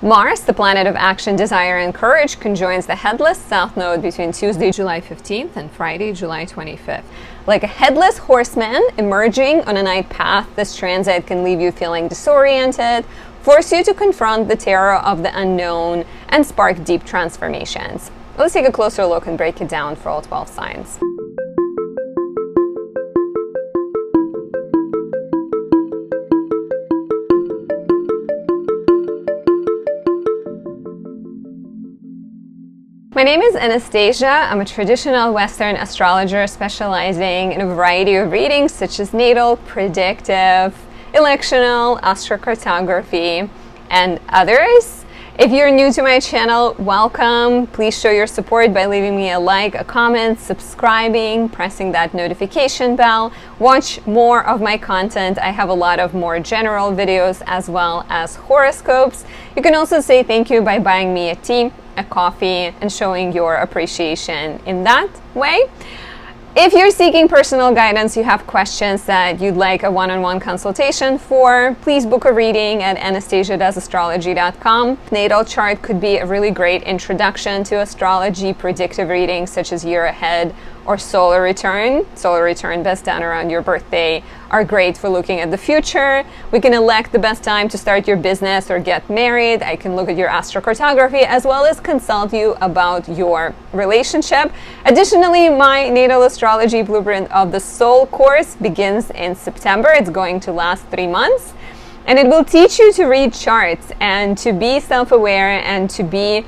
Mars, the planet of action, desire, and courage, conjoins the headless south node between Tuesday, July 15th and Friday, July 25th. Like a headless horseman emerging on a night path, this transit can leave you feeling disoriented, force you to confront the terror of the unknown, and spark deep transformations. Let's take a closer look and break it down for all 12 signs. My name is Anastasia. I'm a traditional Western astrologer specializing in a variety of readings such as natal, predictive, electional, astrocartography, and others. If you're new to my channel, welcome. Please show your support by leaving me a like, a comment, subscribing, pressing that notification bell. Watch more of my content. I have a lot of more general videos as well as horoscopes. You can also say thank you by buying me a tea, a coffee, and showing your appreciation in that way. If you're seeking personal guidance, you have questions that you'd like a one-on-one consultation for, please book a reading at anastasiadoesastrology.com. Natal chart could be a really great introduction to astrology. Predictive readings such as year ahead or solar return best done around your birthday, are great for looking at the future. We can elect the best time to start your business or get married. I can look at your astrocartography as well as consult you about your relationship. Additionally, my natal astrology blueprint of the soul course begins in September. It's going to last 3 months, and it will teach you to read charts and to be self-aware and to be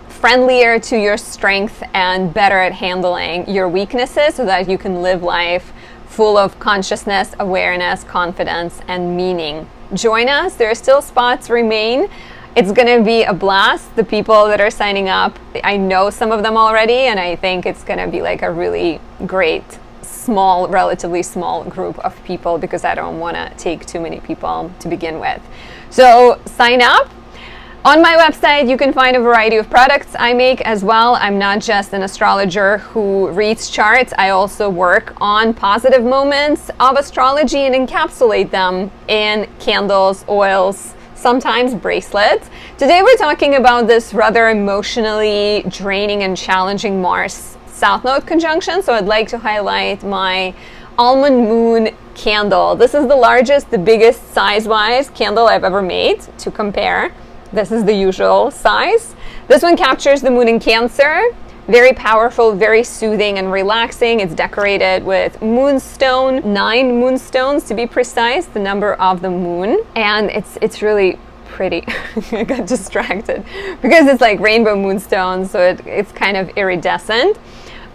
friendlier to your strength and better at handling your weaknesses so that you can live life full of consciousness, awareness, confidence, and meaning. Join us. There are still spots remain. It's going to be a blast. The people that are signing up, I know some of them already, and I think it's going to be like a really great, small, relatively small group of people because I don't want to take too many people to begin with. So sign up. On my website, you can find a variety of products I make as well. I'm not just an astrologer who reads charts. I also work on positive moments of astrology and encapsulate them in candles, oils, sometimes bracelets. Today we're talking about this rather emotionally draining and challenging Mars South Node conjunction. So I'd like to highlight my almond moon candle. This is the largest, the biggest size-wise candle I've ever made to compare. This is the usual size. This one captures the moon in Cancer. Very powerful, very soothing and relaxing. It's decorated with moonstone, 9 moonstones to be precise, the number of the moon. And it's really pretty. I got distracted because it's like rainbow moonstones, so it's kind of iridescent.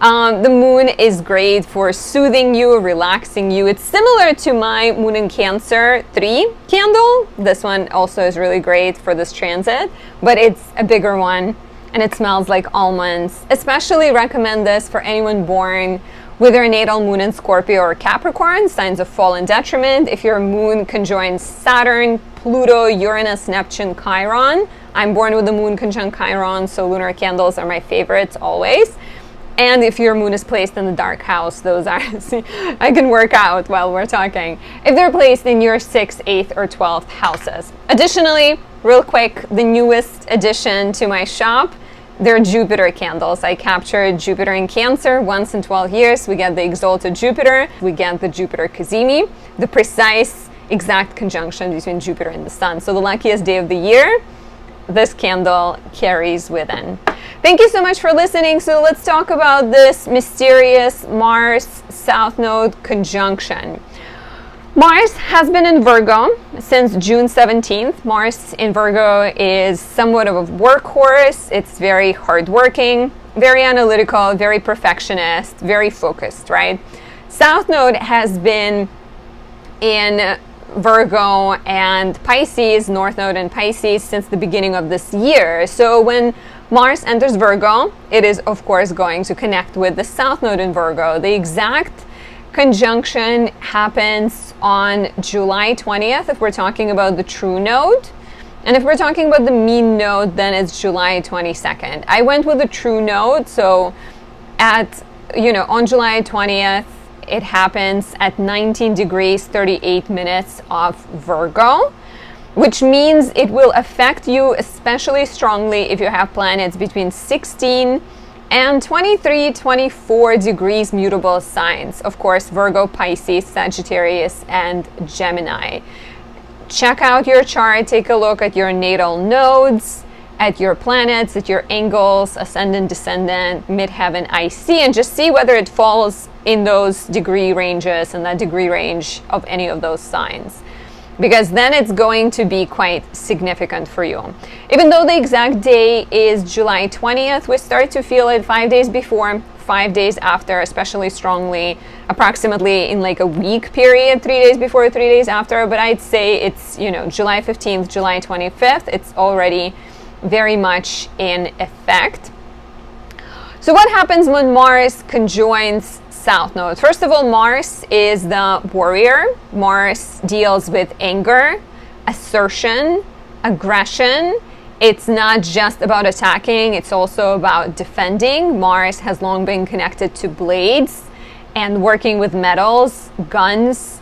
The moon is great for soothing you, relaxing you. It's similar to my Moon in Cancer 3 candle. This one also is really great for this transit, but it's a bigger one and it smells like almonds. Especially recommend this for anyone born with their natal moon in Scorpio or Capricorn, signs of fall and detriment. If your moon conjoins Saturn, Pluto, Uranus, Neptune, Chiron. I'm born with the moon conjunct Chiron, so lunar candles are my favorites always. And if your moon is placed in the dark house, those are, I can work out while we're talking, if they're placed in your 6th, 8th, or 12th houses. Additionally, real quick, the newest addition to my shop, they're Jupiter candles. I captured Jupiter in Cancer once in 12 years. We get the exalted Jupiter, we get the Jupiter Cazimi, the precise exact conjunction between Jupiter and the Sun. So the luckiest day of the year, this candle carries within. Thank you so much for listening. So let's talk about this mysterious Mars South Node conjunction. Mars has been in Virgo since June 17th. Mars in Virgo is somewhat of a workhorse. It's very hardworking, very analytical, very perfectionist, very focused, right? South Node has been in Virgo and Pisces, North Node and Pisces, since the beginning of this year. So when Mars enters Virgo, it is of course going to connect with the South Node in Virgo. The exact conjunction happens on July 20th if we're talking about the true node. And if we're talking about the mean node, then it's July 22nd. I went with the true node, so on July 20th, it happens at 19 degrees 38 minutes of Virgo. which means it will affect you especially strongly if you have planets between 16 and 23, 24 degrees mutable signs. Of course, Virgo, Pisces, Sagittarius, and Gemini. Check out your chart, take a look at your natal nodes, at your planets, at your angles, ascendant, descendant, midheaven, IC, and just see whether it falls in those degree ranges and that degree range of any of those signs. Because then it's going to be quite significant for you. Even though the exact day is July 20th, we start to feel it 5 days before, 5 days after, especially strongly, approximately in like a week period, 3 days before, 3 days after. But I'd say it's, you know, July 15th, July 25th, it's already very much in effect. So what happens when Mars conjoins South Node? First of all, Mars is the warrior. Mars deals with anger, assertion, aggression. It's not just about attacking, it's also about defending. Mars has long been connected to blades and working with metals, guns,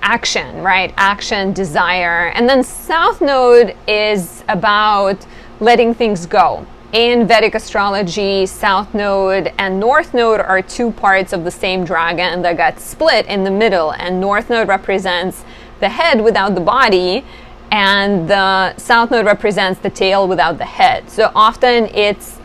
action, right? Action, desire. And then South Node is about letting things go. In Vedic astrology, South Node and North Node are two parts of the same dragon that got split in the middle, and North Node represents the head without the body, and the South Node represents the tail without the head. So often it's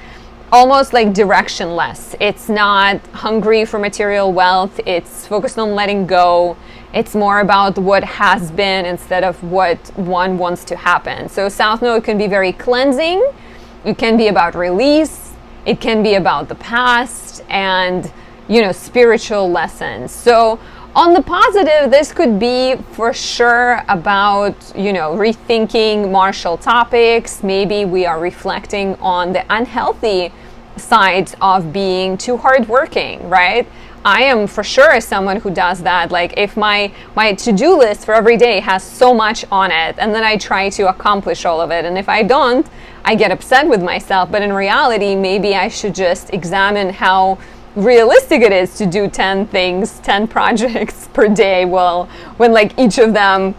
almost like directionless. It's not hungry for material wealth, it's focused on letting go. It's more about what has been instead of what one wants to happen. So South Node can be very cleansing. It can be about release, it can be about the past, and, you know, spiritual lessons. So on the positive, this could be for sure about, you know, rethinking martial topics. Maybe we are reflecting on the unhealthy sides of being too hardworking, right? I am for sure someone who does that. Like if my to-do list for every day has so much on it, and then I try to accomplish all of it, and if I don't, I get upset with myself. But in reality, maybe I should just examine how realistic it is to do 10 things, 10 projects per day. Well, when like each of them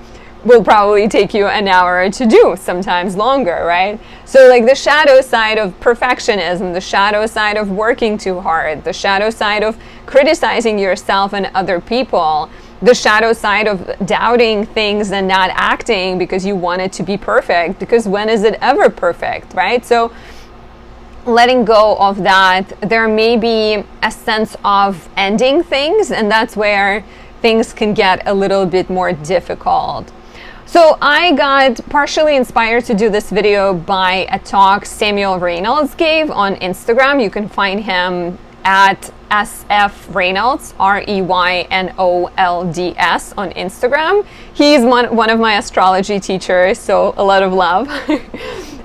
will probably take you an hour to do, sometimes longer, right? So like the shadow side of perfectionism, the shadow side of working too hard, the shadow side of criticizing yourself and other people, the shadow side of doubting things and not acting because you want it to be perfect, because when is it ever perfect, right? So letting go of that, there may be a sense of ending things, and that's where things can get a little bit more difficult. So I got partially inspired to do this video by a talk Samuel Reynolds gave on Instagram. You can find him at SF Reynolds, REYNOLDS on Instagram. He's one of my astrology teachers, so a lot of love.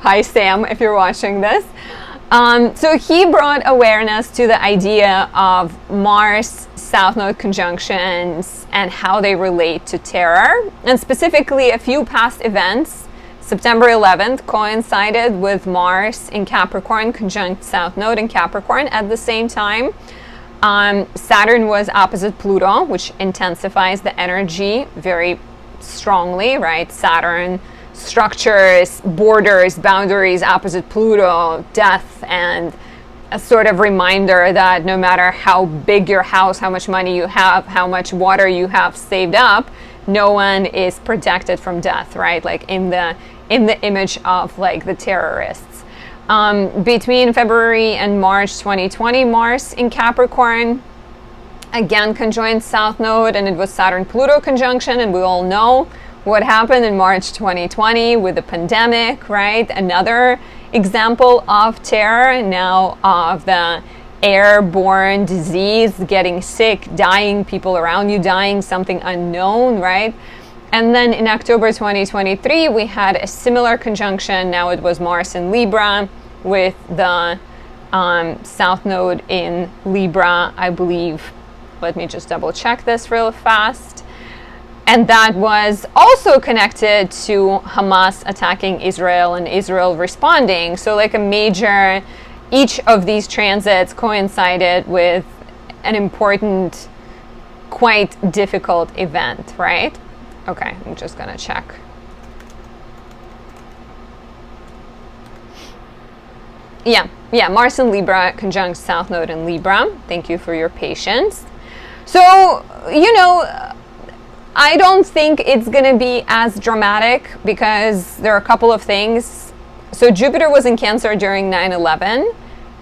Hi Sam, if you're watching this. So he brought awareness to the idea of Mars South Node conjunctions and how they relate to terror, and specifically a few past events. September 11th coincided with Mars in Capricorn conjunct South Node in Capricorn at the same time. Saturn was opposite Pluto, which intensifies the energy very strongly, right? Saturn, structures, borders, boundaries, opposite Pluto, death, and a sort of reminder that no matter how big your house, how much money you have, how much water you have saved up, no one is protected from death, right? Like in the image of like the terrorists. Between February and March 2020, Mars in Capricorn again conjoined South Node, and it was Saturn-Pluto conjunction, and we all know what happened in March 2020 with the pandemic, right? Another example of terror now, of the airborne disease, getting sick, dying, people around you dying, something unknown, right? And then in October 2023, we had a similar conjunction. Now it was Mars in Libra with the South Node in Libra, I believe. Let me just double check this real fast. And that was also connected to Hamas attacking Israel and Israel responding. So like a major, each of these transits coincided with an important, quite difficult event, right? Okay, I'm just gonna check Yeah, Mars in Libra conjunct South Node in Libra. Thank you for your patience. So, you know, I don't think it's going to be as dramatic because there are a couple of things. So Jupiter was in Cancer during 9/11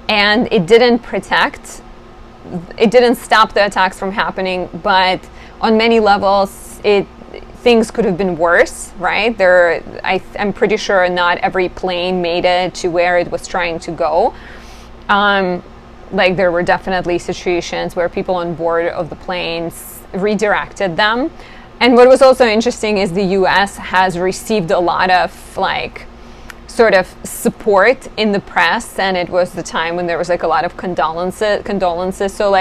and it didn't stop the attacks from happening, but on many levels things could have been worse, right? I'm pretty sure not every plane made it to where it was trying to go. Like there were definitely situations where people on board of the planes redirected them. And what was also interesting is the US has received a lot of sort of support in the press, and it was the time when there was a lot of condolences. So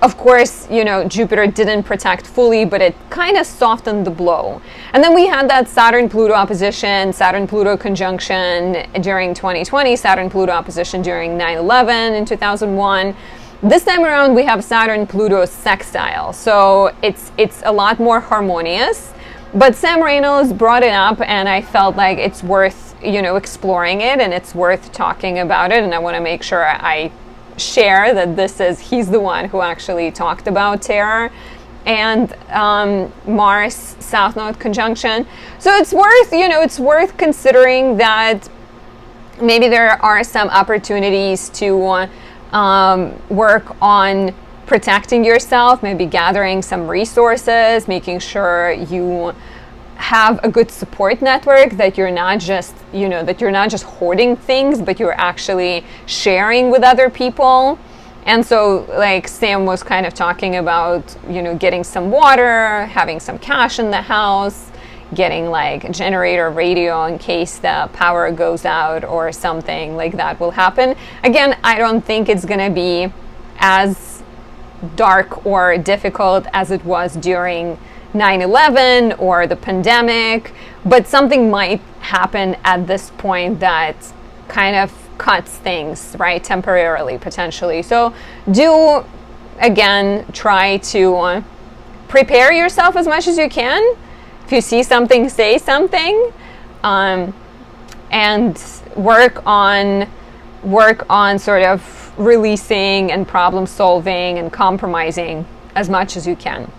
of course, you know, Jupiter didn't protect fully, but it kind of softened the blow. And then we had that Saturn-Pluto opposition, Saturn-Pluto conjunction during 2020, Saturn-Pluto opposition during 9/11 in 2001. This time around, we have Saturn-Pluto sextile. So it's a lot more harmonious. But Sam Reynolds brought it up, and I felt like it's worth, you know, exploring it, and it's worth talking about it. And I want to make sure I share that he's the one who actually talked about terror and Mars South Node conjunction. So it's worth considering that maybe there are some opportunities to work on protecting yourself, maybe gathering some resources, making sure you have a good support network, that you're not just hoarding things, but you're actually sharing with other people. And so Sam was kind of talking about, you know, getting some water, having some cash in the house, getting a generator radio in case the power goes out or something like that will happen. Again, I don't think it's going to be as dark or difficult as it was during 9/11 or the pandemic, but something might happen at this point that kind of cuts things, right, temporarily, potentially. So do, again, try to prepare yourself as much as you can. If you see something, say something, and work on sort of releasing and problem solving and compromising as much as you can.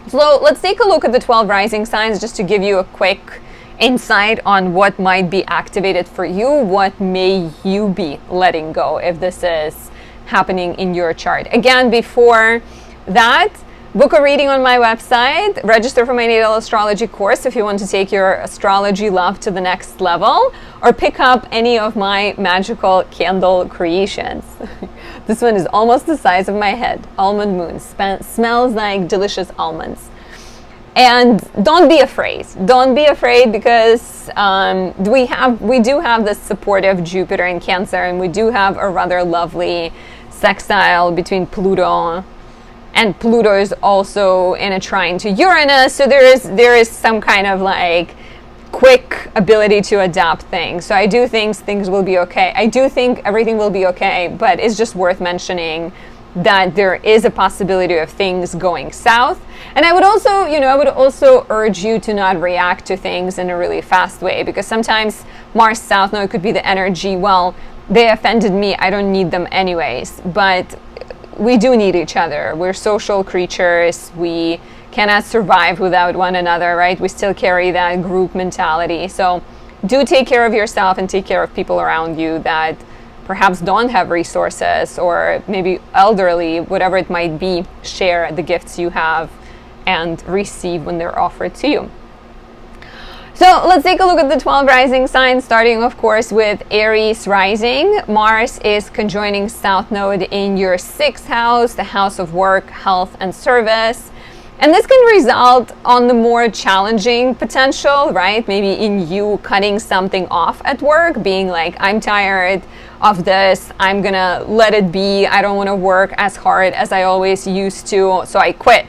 So let's take a look at the 12 rising signs just to give you a quick insight on what might be activated for you. What may you be letting go if this is happening in your chart? Again, before that, book a reading on my website. Register for my natal astrology course if you want to take your astrology love to the next level, or pick up any of my magical candle creations. This one is almost the size of my head. Almond moon. Smells like delicious almonds. And don't be afraid. Don't be afraid, because we do have this supportive Jupiter in Cancer, and we do have a rather lovely sextile between Pluto, and Pluto is also in a trine to Uranus. So there is some kind of quick ability to adapt things. So I do think things will be okay. I do think everything will be okay, but it's just worth mentioning that there is a possibility of things going south. And I would also urge you to not react to things in a really fast way, because sometimes Mars South Node could be the energy, well, they offended me, I don't need them anyways. But we do need each other. We're social creatures. We cannot survive without one another, right? We still carry that group mentality. So do take care of yourself and take care of people around you that perhaps don't have resources, or maybe elderly, whatever it might be. Share the gifts you have and receive when they're offered to you. So let's take a look at the 12 rising signs, starting of course with Aries rising. Mars is conjoining South Node in your 6th house, the house of work, health, and service. And this can result on the more challenging potential, right? Maybe in you cutting something off at work, being like, I'm tired of this, I'm gonna let it be, I don't wanna work as hard as I always used to, so I quit.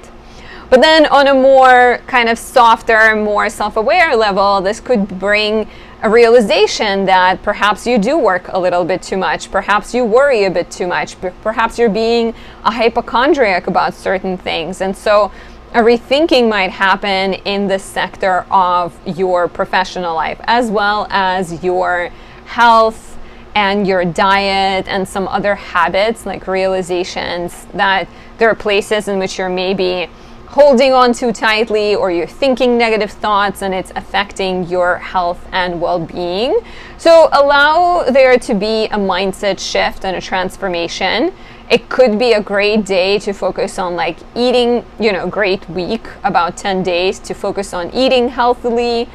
But then on a more kind of softer, more self-aware level, this could bring a realization that perhaps you do work a little bit too much, perhaps you worry a bit too much, perhaps you're being a hypochondriac about certain things. And so a rethinking might happen in this sector of your professional life, as well as your health and your diet and some other habits, like realizations that there are places in which you're maybe holding on too tightly, or you're thinking negative thoughts and it's affecting your health and well-being. So allow there to be a mindset shift and a transformation. It could be a great day to focus on like eating, great week, about 10 days to focus on eating healthily.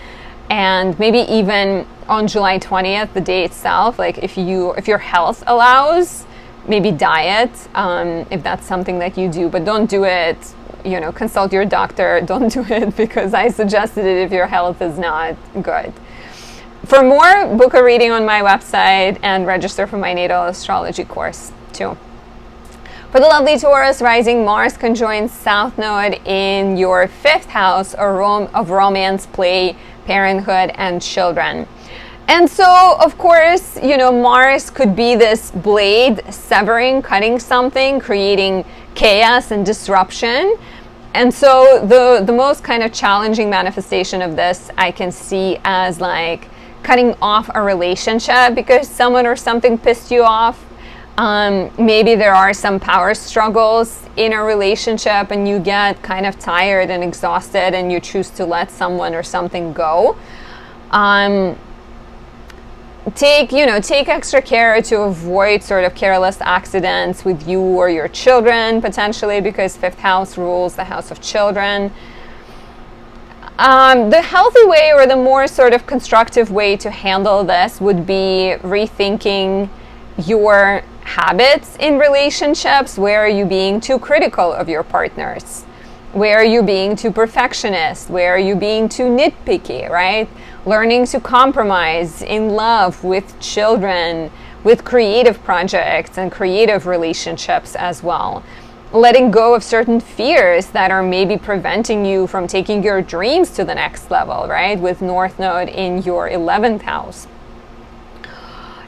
And maybe even on July 20th, the day itself, like if your health allows, maybe diet, if that's something that you do, but don't do it, consult your doctor. Don't do it because I suggested it if your health is not good. For more, book a reading on my website and register for my natal astrology course too. For the lovely Taurus rising, Mars conjoins South Node in your 5th house of romance, play, parenthood, and children. And so, of course, Mars could be this blade severing, cutting something, creating chaos and disruption. And so the most kind of challenging manifestation of this I can see as like cutting off a relationship because someone or something pissed you off. Maybe there are some power struggles in a relationship and you get kind of tired and exhausted and you choose to let someone or something go. Take extra care to avoid sort of careless accidents with you or your children potentially, because 5th house rules the house of children. The healthy way, or the more sort of constructive way to handle this, would be rethinking your habits in relationships. Where are you being too critical of your partners? Where are you being too perfectionist? Where are you being too nitpicky, right? Learning to compromise in love, with children, with creative projects and creative relationships as well. Letting go of certain fears that are maybe preventing you from taking your dreams to the next level, right? With North Node in your 11th house.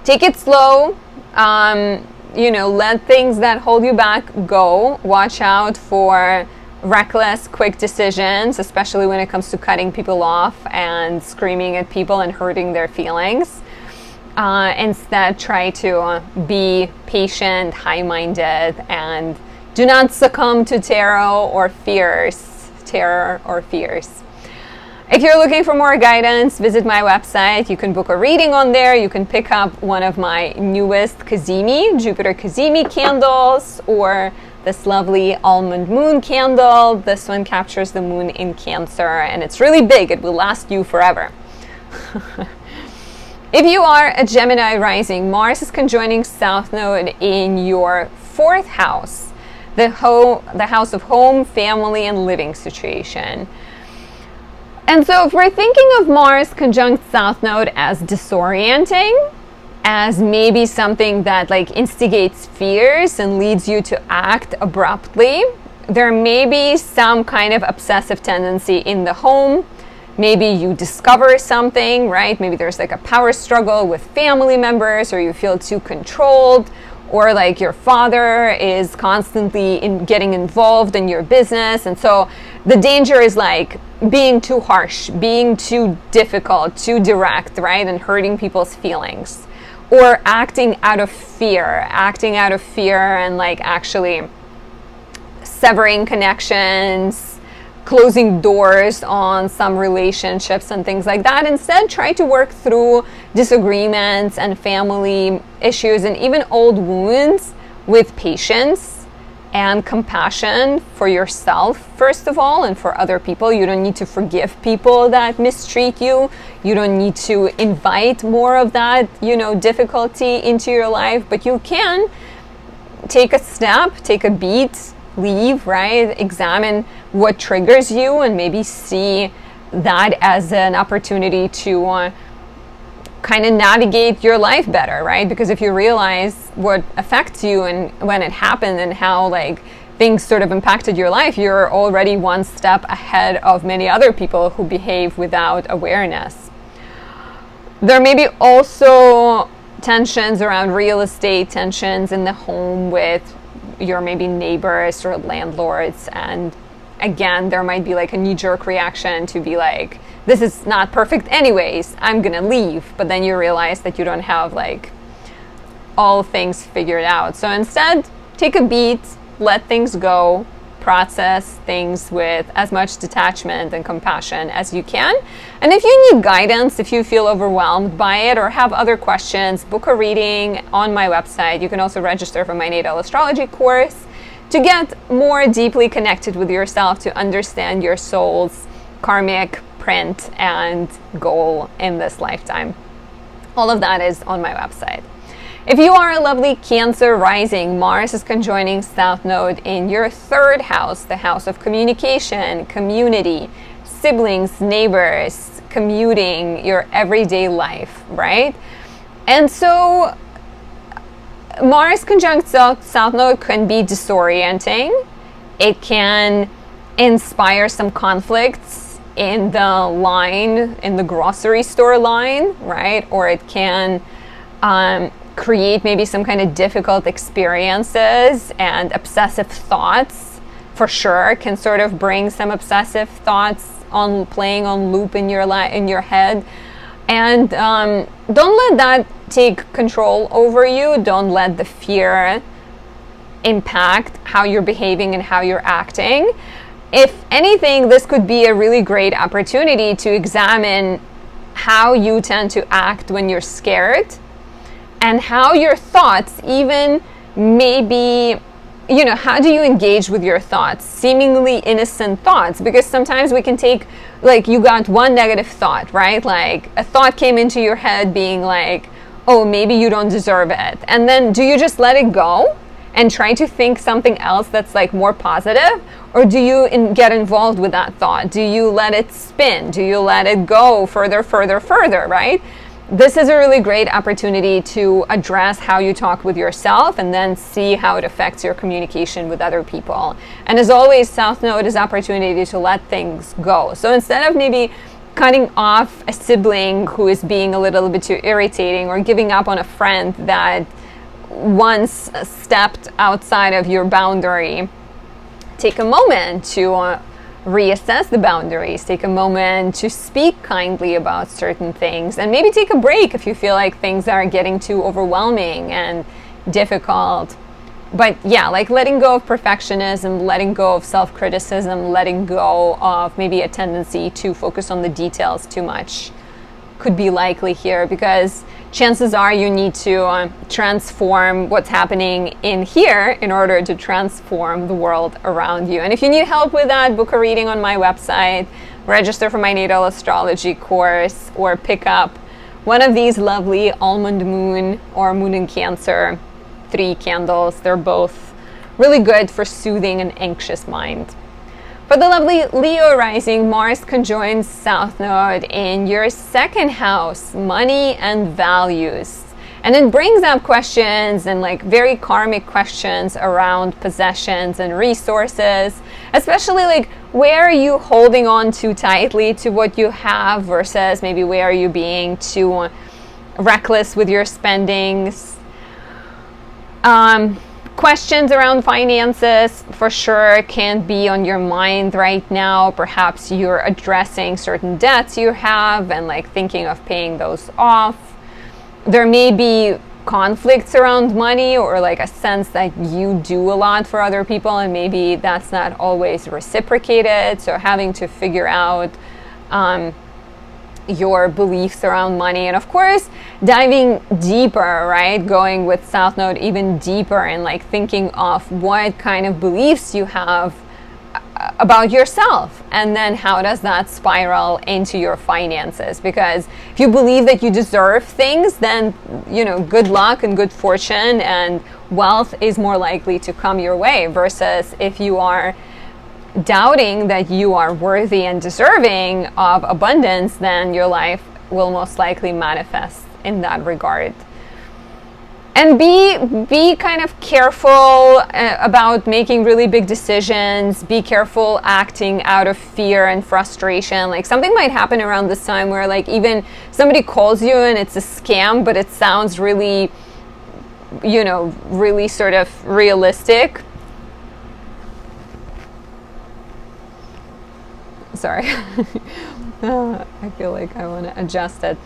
Take it slow. Let things that hold you back go. Watch out for reckless, quick decisions, especially when it comes to cutting people off and screaming at people and hurting their feelings. Instead, try to be patient, high-minded, and do not succumb to terror or fears. If you're looking for more guidance, visit my website. You can book a reading on there. You can pick up one of my newest Jupiter Cazimi candles, or this lovely almond moon candle. This one captures the moon in Cancer, and it's really big. It will last you forever. If you are a Gemini rising, Mars is conjoining South Node in your 4th house, the house of home, family, and living situation. And so if we're thinking of Mars conjunct South Node as disorienting, as maybe something that like instigates fears and leads you to act abruptly, there may be some kind of obsessive tendency in the home. Maybe you discover something, right? Maybe there's like a power struggle with family members, or you feel too controlled, or like your father is constantly getting involved in your business. And so the danger is like being too harsh, being too difficult, too direct, right? And hurting people's feelings, or acting out of fear and like actually severing connections, closing doors on some relationships and things like that. Instead, try to work through disagreements and family issues and even old wounds with patience and compassion for yourself, first of all, and for other people. You don't need to forgive people that mistreat you. You don't need to invite more of that, difficulty into your life, but you can take a step, take a beat, leave, right? Examine what triggers you and maybe see that as an opportunity to kind of navigate your life better, right? Because if you realize what affects you and when it happened and how like things sort of impacted your life, you're already one step ahead of many other people who behave without awareness. There may be also tensions around real estate, tensions in the home with your maybe neighbors or landlords, and again, there might be like a knee-jerk reaction to be like, this is not perfect anyways, I'm gonna leave. But then you realize that you don't have like all things figured out. So instead, take a beat, let things go, process things with as much detachment and compassion as you can. And if you need guidance, if you feel overwhelmed by it or have other questions, book a reading on my website. You can also register for my natal astrology course to get more deeply connected with yourself, to understand your soul's karmic print and goal in this lifetime. All of that is on my website. If you are a lovely Cancer rising, Mars is conjoining South Node in your third house, the house of communication, community, siblings, neighbors, commuting, your everyday life, right? And so Mars conjunct South Node can be disorienting. It can inspire some conflicts in the line, in the grocery store line, right? Or it can create maybe some kind of difficult experiences, and obsessive thoughts for sure can sort of bring some obsessive thoughts on playing on loop in your head. And don't let that take control over you. Don't let the fear impact how you're behaving and how you're acting. If anything, this could be a really great opportunity to examine how you tend to act when you're scared, and how your thoughts even maybe, how do you engage with your thoughts, seemingly innocent thoughts? Because sometimes we can take, like, you got one negative thought, right? Like a thought came into your head being like, oh, maybe you don't deserve it. And then do you just let it go and try to think something else that's like more positive? Or do you get involved with that thought? Do you let it spin? Do you let it go further, right? This is a really great opportunity to address how you talk with yourself and then see how it affects your communication with other people. And as always, South Node is opportunity to let things go. So instead of maybe cutting off a sibling who is being a little bit too irritating, or giving up on a friend that once stepped outside of your boundary, take a moment to reassess the boundaries, take a moment to speak kindly about certain things, and maybe take a break if you feel like things are getting too overwhelming and difficult. But yeah, like letting go of perfectionism, letting go of self-criticism, letting go of maybe a tendency to focus on the details too much could be likely here, because chances are you need to transform what's happening in here in order to transform the world around you. And if you need help with that, book a reading on my website, register for my natal astrology course, or pick up one of these lovely almond moon or moon in Cancer 3 candles. They're both really good for soothing an anxious mind. For the lovely Leo rising, Mars conjoins South Node in your second house, money and values. And it brings up questions and like very karmic questions around possessions and resources, especially like where are you holding on too tightly to what you have versus maybe where are you being too reckless with your spendings. Questions around finances for sure can be on your mind right now. Perhaps you're addressing certain debts you have and like thinking of paying those off. There may be conflicts around money, or like a sense that you do a lot for other people and maybe that's not always reciprocated. So having to figure out your beliefs around money, and of course diving deeper, right? Going with South Node even deeper and like thinking of what kind of beliefs you have about yourself, and then how does that spiral into your finances? Because if you believe that you deserve things, then good luck and good fortune and wealth is more likely to come your way, versus if you are doubting that you are worthy and deserving of abundance, then your life will most likely manifest in that regard. And be kind of careful about making really big decisions. Be careful acting out of fear and frustration. Like something might happen around this time where like even somebody calls you and it's a scam, but it sounds really, really sort of realistic. Sorry. I feel like I want to adjust it.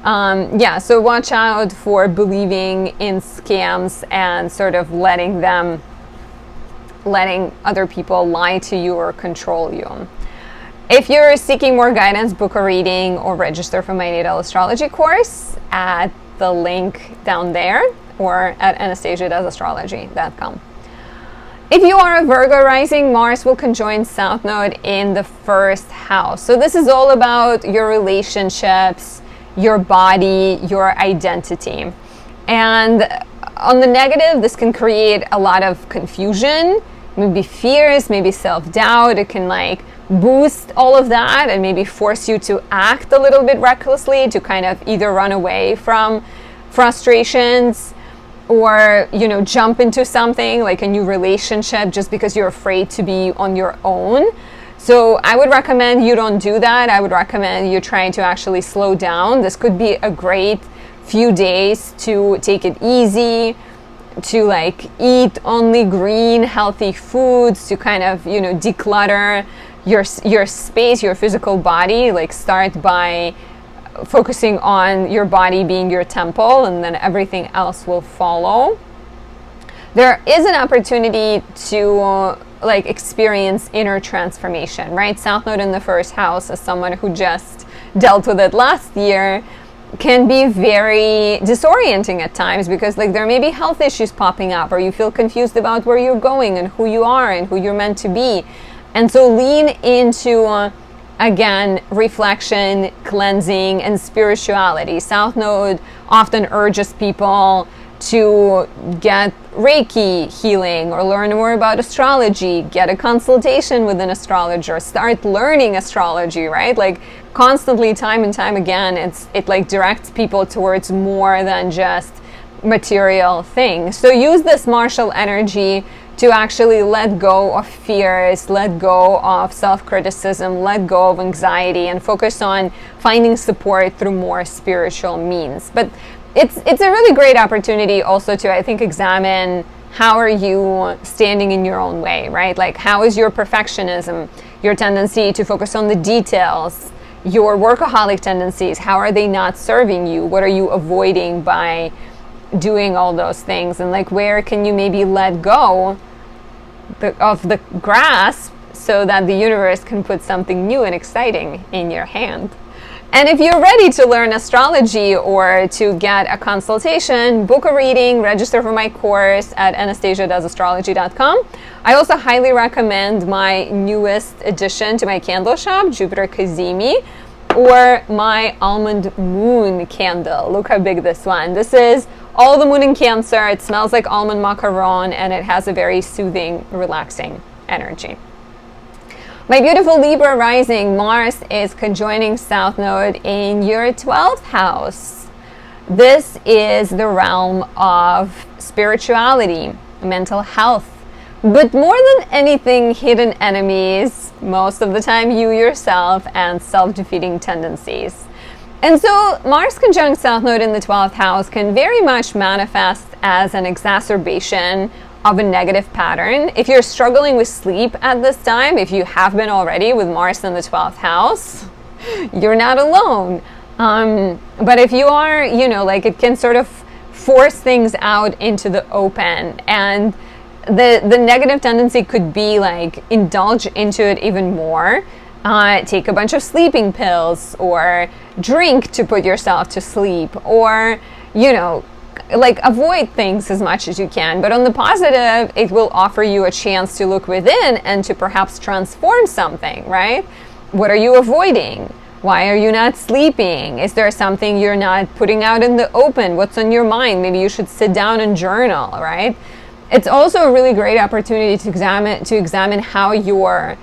Yeah, so watch out for believing in scams and sort of letting other people lie to you or control you. If you're seeking more guidance, book a reading or register for my natal astrology course at the link down there or at anastasiadasastrology.com. If you are a Virgo rising, Mars will conjoin South Node in the first house. So this is all about your relationships, your body, your identity. And on the negative, this can create a lot of confusion, maybe fears, maybe self-doubt. It can like boost all of that and maybe force you to act a little bit recklessly, to kind of either run away from frustrations or, you know, jump into something like a new relationship just because you're afraid to be on your own. So I would recommend you don't do that. I would recommend you trying to actually slow down. This could be a great few days to take it easy, to like eat only green, healthy foods, to kind of, you know, declutter your space, your physical body. Like start by focusing on your body being your temple, and then everything else will follow. There is an opportunity to like experience inner transformation, right? South Node in the first house, as someone who just dealt with it last year, can be very disorienting at times because like there may be health issues popping up, or you feel confused about where you're going and who you are and who you're meant to be. And so lean into again, reflection, cleansing, and spirituality. South Node often urges people to get Reiki healing or learn more about astrology, get a consultation with an astrologer, start learning astrology, right? Like constantly, time and time again, it like directs people towards more than just material things. So use this martial energy to actually let go of fears, let go of self-criticism, let go of anxiety, and focus on finding support through more spiritual means. But it's a really great opportunity also to, I think, examine how are you standing in your own way, right? Like how is your perfectionism, your tendency to focus on the details, your workaholic tendencies, how are they not serving you? What are you avoiding by doing all those things? And like where can you maybe let go of the grasp so that the universe can put something new and exciting in your hand. And if you're ready to learn astrology or to get a consultation, book a reading, register for my course at anastasiadasastrology.com. I also highly recommend my newest addition to my candle shop, Jupiter Kazemi, or my almond moon candle. Look how big this one. This is all the moon in Cancer. It smells like almond macaron and it has a very soothing, relaxing energy. My beautiful Libra rising, Mars is conjoining South Node in your 12th house. This is the realm of spirituality, mental health, but more than anything, hidden enemies, most of the time you yourself, and self-defeating tendencies. And so Mars conjunct South Node in the 12th house can very much manifest as an exacerbation of a negative pattern. If you're struggling with sleep at this time, if you have been already with Mars in the 12th house, you're not alone. But if you are, you know, like it can sort of force things out into the open, and the negative tendency could be like indulge into it even more. Take a bunch of sleeping pills or drink to put yourself to sleep, or, you know, like avoid things as much as you can. But on the positive, it will offer you a chance to look within and to perhaps transform something, right? What are you avoiding? Why are you not sleeping? Is there something you're not putting out in the open? What's on your mind? Maybe you should sit down and journal, right? It's also a really great opportunity to examine how you're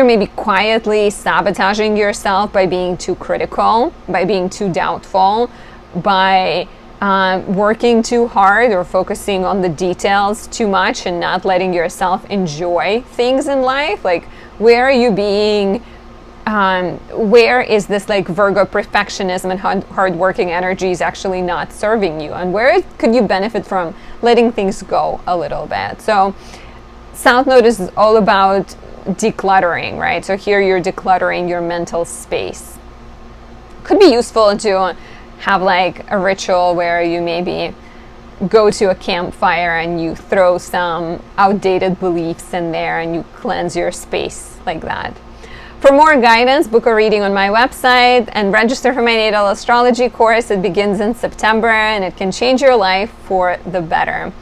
maybe quietly sabotaging yourself by being too critical, by being too doubtful, by working too hard or focusing on the details too much and not letting yourself enjoy things in life. Like, where are you being, where is this like Virgo perfectionism and hard-working energy is actually not serving you? And where could you benefit from letting things go a little bit? So South Node is all about decluttering, right? So here you're decluttering your mental space. Could be useful to have like a ritual where you maybe go to a campfire and you throw some outdated beliefs in there and you cleanse your space like that. For more guidance, book a reading on my website and register for my natal astrology course. It begins in September and it can change your life for the better.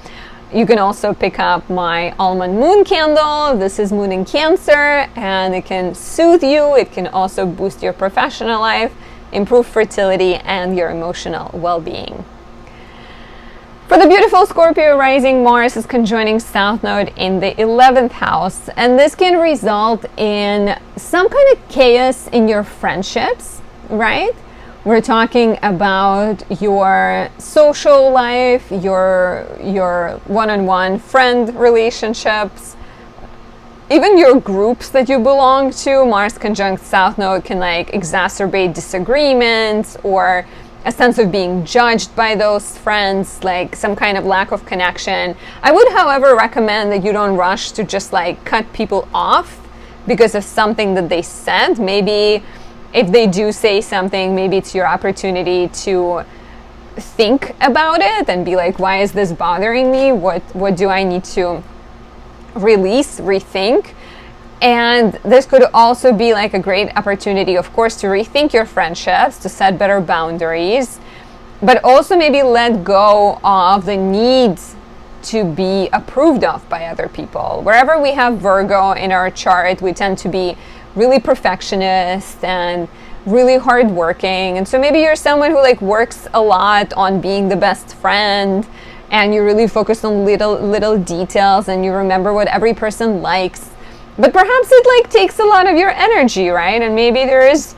You can also pick up my almond moon candle. This is Moon in Cancer, and it can soothe you. It can also boost your professional life, improve fertility, and your emotional well-being. For the beautiful Scorpio rising, Mars is conjoining South Node in the 11th house, and this can result in some kind of chaos in your friendships, right? We're talking about your social life, your one-on-one friend relationships, even your groups that you belong to. Mars conjunct South Node can like exacerbate disagreements or a sense of being judged by those friends, like some kind of lack of connection. I would, however, recommend that you don't rush to just like cut people off because of something that they said. Maybe if they do say something, maybe it's your opportunity to think about it and be like, why is this bothering me? What do I need to release, rethink? And this could also be like a great opportunity, of course, to rethink your friendships, to set better boundaries, but also maybe let go of the need to be approved of by other people. Wherever we have Virgo in our chart, we tend to be really perfectionist and really hardworking. And so maybe you're someone who like works a lot on being the best friend, and you really focus on little details, and you remember what every person likes. But perhaps it like takes a lot of your energy, right? And maybe there is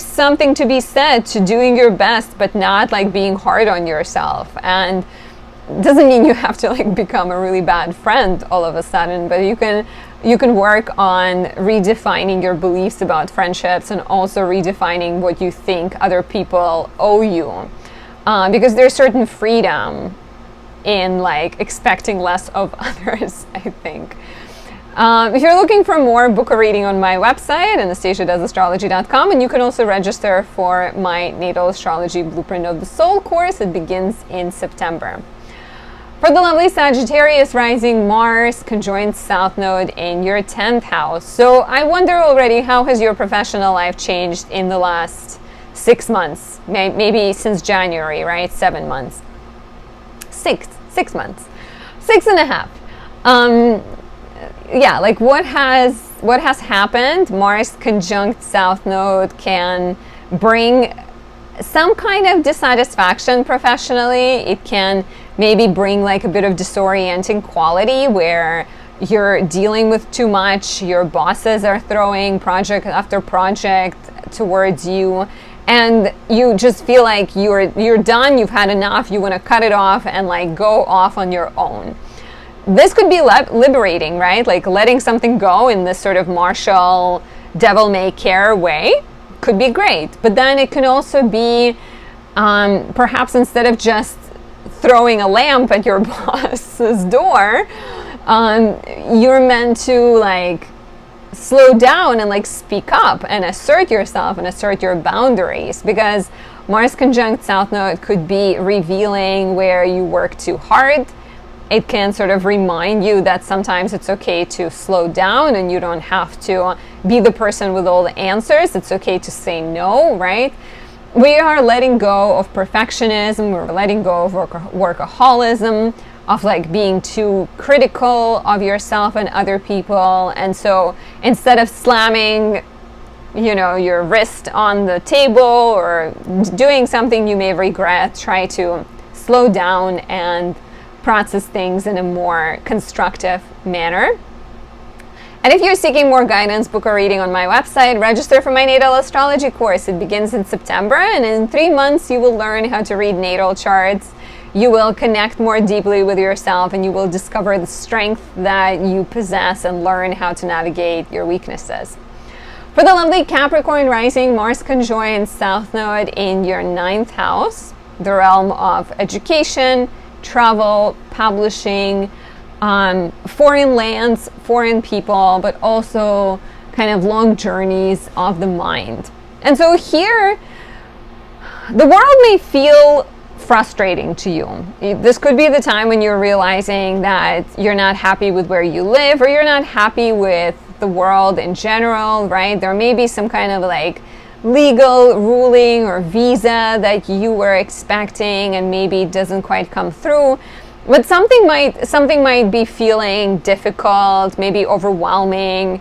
something to be said to doing your best, but not like being hard on yourself. And it doesn't mean you have to like become a really bad friend all of a sudden, but you can work on redefining your beliefs about friendships and also redefining what you think other people owe you, because there's certain freedom in like expecting less of others, I think. If you're looking for more, book a reading on my website, anastasiadoesastrology.com, and you can also register for my Natal Astrology Blueprint of the Soul course. It begins in September. For the lovely Sagittarius rising, Mars conjoins South Node in your 10th house. So I wonder already, how has your professional life changed in the last 6 months? Maybe since January, right? 7 months. 6 months. 6.5. Yeah, like what has happened? Mars conjunct South Node can bring some kind of dissatisfaction professionally. It can maybe bring like a bit of disorienting quality where you're dealing with too much, your bosses are throwing project after project towards you, and you just feel like you're done, you've had enough, you want to cut it off and like go off on your own. This could be liberating, right? Like letting something go in this sort of martial, devil-may-care way could be great. But then it can also be, perhaps instead of just throwing a lamp at your boss's door, you're meant to like slow down and like speak up and assert yourself and assert your boundaries, because Mars conjunct South Node could be revealing where you work too hard. It can sort of remind you that sometimes it's okay to slow down and you don't have to be the person with all the answers. It's okay to say no, right? We are letting go of perfectionism. We're letting go of workaholism, of like being too critical of yourself and other people. And so instead of slamming, your wrist on the table or doing something you may regret, try to slow down and process things in a more constructive manner. And if you're seeking more guidance, book a reading on my website, register for my Natal Astrology course. It begins in September, and in 3 months you will learn how to read natal charts. You will connect more deeply with yourself, and you will discover the strength that you possess and learn how to navigate your weaknesses. For the lovely Capricorn rising, Mars conjoins South Node in your 9th house, the realm of education, travel, publishing, foreign lands, foreign people, but also kind of long journeys of the mind. And so here, The world may feel frustrating to you. This could be the time when you're realizing that you're not happy with where you live, or you're not happy with the world in general, right? There may be some kind of like legal ruling or visa that you were expecting and maybe it doesn't quite come through. But something might be feeling difficult, maybe overwhelming.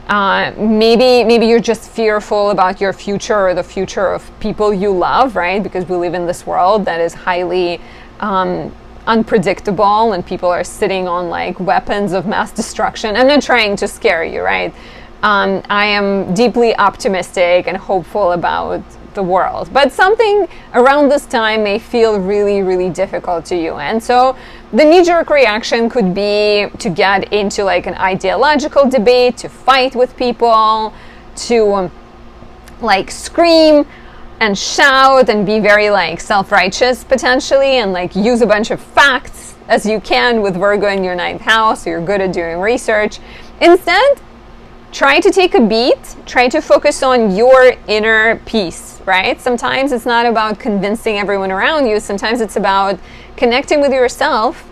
Maybe you're just fearful about your future or the future of people you love, right? Because we live in this world that is highly unpredictable, and people are sitting on like weapons of mass destruction. I'm not trying to scare you, right? I am deeply optimistic and hopeful about the world, but something around this time may feel really, really difficult to you. And so the knee-jerk reaction could be to get into like an ideological debate, to fight with people, to like scream and shout and be very like self-righteous potentially, and like use a bunch of facts as you can with Virgo in your 9th house, so you're good at doing research. Instead, try to take a beat, try to focus on your inner peace, right? Sometimes it's not about convincing everyone around you. Sometimes it's about connecting with yourself,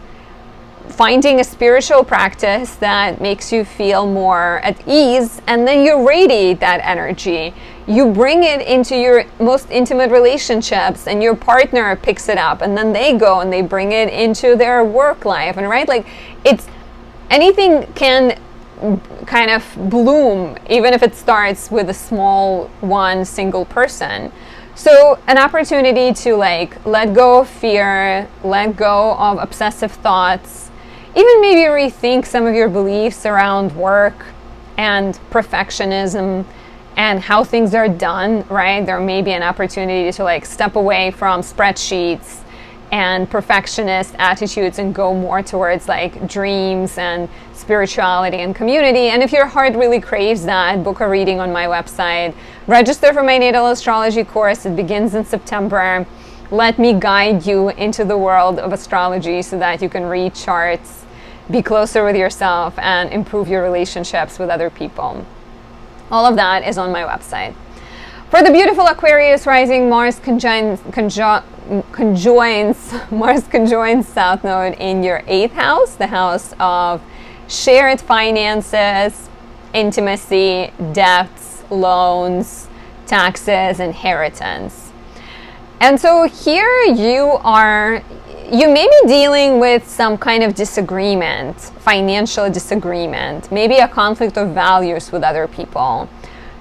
finding a spiritual practice that makes you feel more at ease, and then you radiate that energy. You bring it into your most intimate relationships, and your partner picks it up, and then they go and they bring it into their work life, and right? Like, it's anything can kind of bloom, even if it starts with a small single person. So an opportunity to like let go of fear, let go of obsessive thoughts, even maybe rethink some of your beliefs around work and perfectionism and how things are done, right? There may be an opportunity to like step away from spreadsheets and perfectionist attitudes and go more towards like dreams and spirituality and community. And if your heart really craves that, book a reading on my website. Register for my natal astrology course. It begins in September. Let me guide you into the world of astrology so that you can read charts, be closer with yourself, and improve your relationships with other people. All of that is on my website. For the beautiful Aquarius rising, Mars conjoins South Node in your 8th house, the house of shared finances, intimacy, debts, loans, taxes, inheritance. And so here you may be dealing with some kind of disagreement, financial disagreement, maybe a conflict of values with other people.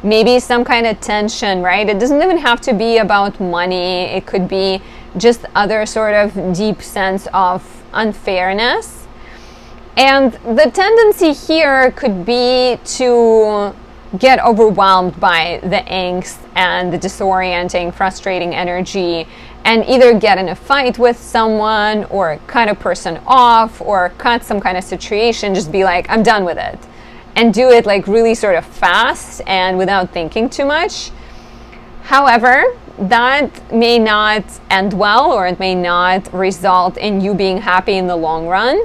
Maybe some kind of tension, right? It doesn't even have to be about money. It could be just other sort of deep sense of unfairness. And the tendency here could be to get overwhelmed by the angst and the disorienting, frustrating energy, and either get in a fight with someone or cut a person off or cut some kind of situation, just be like, I'm done with it. And do it like really sort of fast and without thinking too much. However, that may not end well, or it may not result in you being happy in the long run.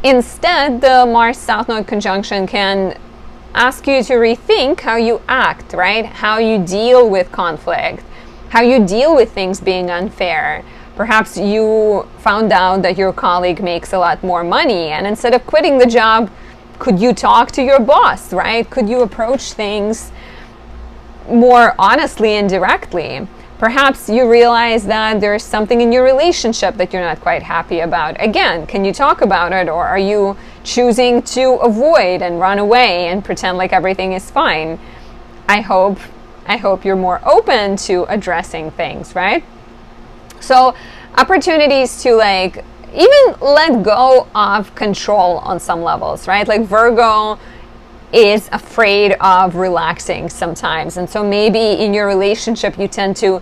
Instead, the Mars South Node conjunction can ask you to rethink how you act, right? How you deal with conflict, how you deal with things being unfair. Perhaps you found out that your colleague makes a lot more money, and instead of quitting the job, could you talk to your boss, right? Could you approach things more honestly and directly? Perhaps you realize that there's something in your relationship that you're not quite happy about. Again, can you talk about it, or are you choosing to avoid and run away and pretend like everything is fine? I hope you're more open to addressing things, right? So opportunities to like even let go of control on some levels, right? Like Virgo is afraid of relaxing sometimes. And so maybe in your relationship, you tend to,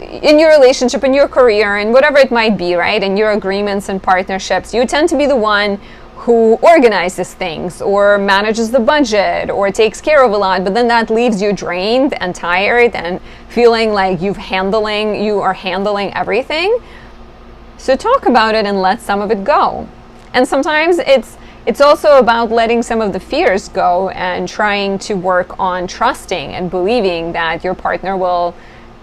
in your career, and whatever it might be, right? In your agreements and partnerships, you tend to be the one who organizes things or manages the budget or takes care of a lot, but then that leaves you drained and tired and feeling like you are handling everything. So talk about it and let some of it go. And sometimes it's also about letting some of the fears go and trying to work on trusting and believing that your partner will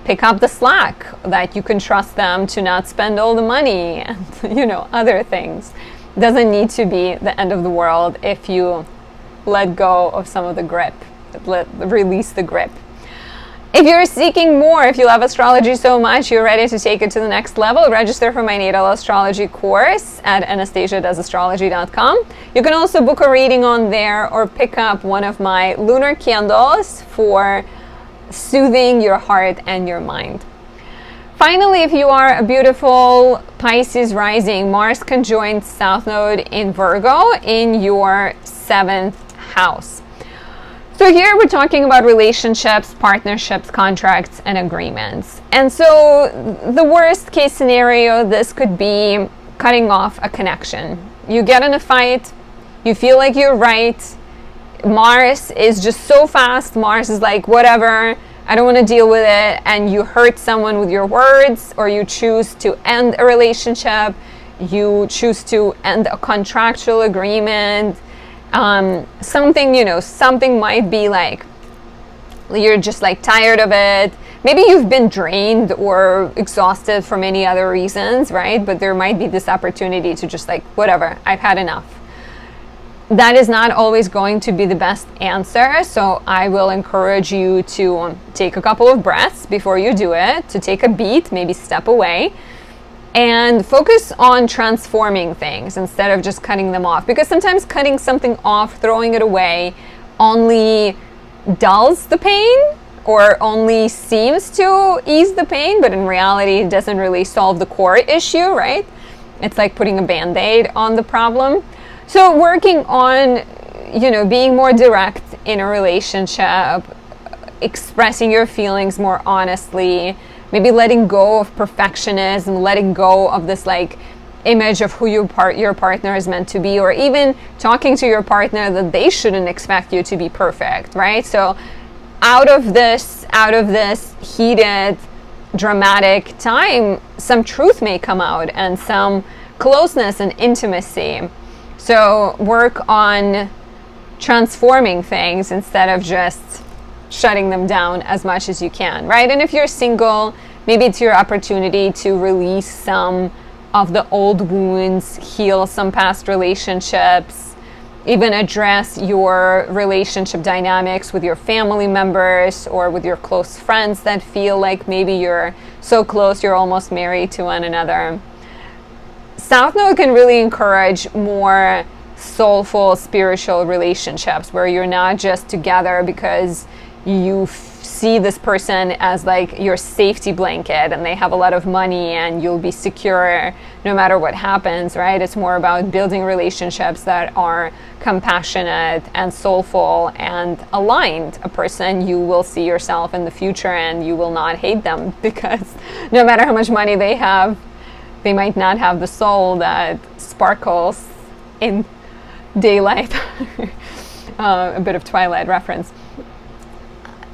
pick up the slack, that you can trust them to not spend all the money and, you know, other things. It doesn't need to be the end of the world if you let go of some of the grip, release the grip. If you're seeking more, if you love astrology so much, you're ready to take it to the next level, register for my natal astrology course at anastasiadoesastrology.com. You can also book a reading on there or pick up one of my lunar candles for soothing your heart and your mind. Finally, if you are a beautiful Pisces rising, Mars conjoins South Node in Virgo in your 7th house. So here we're talking about relationships, partnerships, contracts, and agreements. And so the worst case scenario, this could be cutting off a connection. You get in a fight, you feel like you're right, Mars is just so fast, Mars is like, whatever, I don't want to deal with it, and you hurt someone with your words, or you choose to end a relationship, you choose to end a contractual agreement. Something, you know, something might be like you're just like tired of it. Maybe you've been drained or exhausted for many other reasons, right? But there might be this opportunity to just like, whatever, I've had enough. That is not always going to be the best answer. So I will encourage you to take a couple of breaths before you do it, to take a beat, maybe step away, and focus on transforming things instead of just cutting them off. Because sometimes cutting something off, throwing it away, only dulls the pain or only seems to ease the pain, but in reality it doesn't really solve the core issue, right? It's like putting a band-aid on the problem. So working on, you know, being more direct in a relationship, expressing your feelings more honestly, maybe letting go of perfectionism, letting go of this like image of who your partner is meant to be, or even talking to your partner that they shouldn't expect you to be perfect, right? So out of this heated, dramatic time, some truth may come out and some closeness and intimacy. So work on transforming things instead of just shutting them down as much as you can, right? And if you're single, maybe it's your opportunity to release some of the old wounds, heal some past relationships, even address your relationship dynamics with your family members or with your close friends that feel like maybe you're so close you're almost married to one another. South Node can really encourage more soulful spiritual relationships where you're not just together because you see this person as like your safety blanket and they have a lot of money and you'll be secure no matter what happens, right? It's more about building relationships that are compassionate and soulful and aligned. A person you will see yourself in the future and you will not hate them because no matter how much money they have, they might not have the soul that sparkles in daylight. A bit of Twilight reference.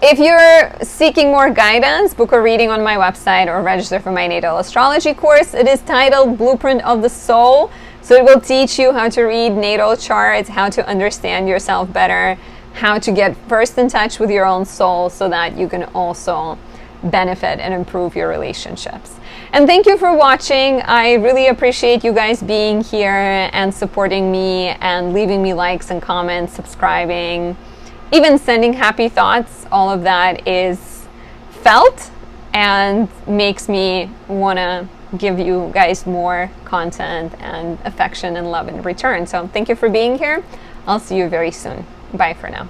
If you're seeking more guidance, book a reading on my website or register for my natal astrology course. It is titled Blueprint of the Soul. So it will teach you how to read natal charts, how to understand yourself better, how to get first in touch with your own soul so that you can also benefit and improve your relationships. And thank you for watching. I really appreciate you guys being here and supporting me and leaving me likes and comments, subscribing, even sending happy thoughts. All of that is felt and makes me want to give you guys more content and affection and love in return. So thank you for being here. I'll see you very soon. Bye for now.